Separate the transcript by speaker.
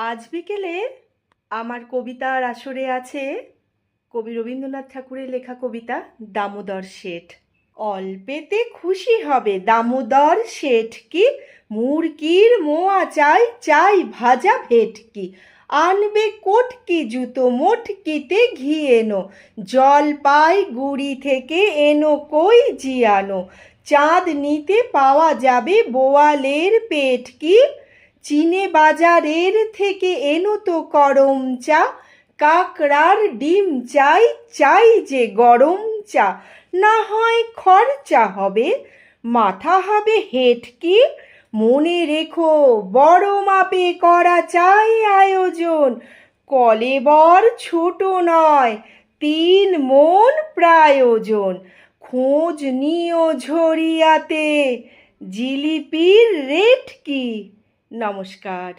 Speaker 1: আজ বিকেলে আমার কবিতার আসরে আছে কবি রবীন্দ্রনাথ ঠাকুরের লেখা কবিতা দামোদর শেঠ। অল্পেতে খুশি হবে দামোদর শেঠ কি, মুরগির মোয়া চাই চাই ভাজা ভেটকি, আনবে কোটকি জুতো মোটকিতে ঘি এনো, জলপাইগুড়ি থেকে এনো কই জিয়ানো, চাঁদ নিতে পাওয়া যাবে বোয়ালের পেটকি, চিনে বাজারের থেকে এনো তো করম চা, কাকড়ার ডিম চাই চাই যে গরম চা, না হয় খরচা হবে, মাথা হবে হেঁটকি, মনে রেখো বড় মাপে করা চাই আয়োজন, কলেবর ছোট নয় 3 মণ প্রায়োজন, খোঁজ নিও ঝরিয়াতে জিলিপির রেট কি। নমস্কার।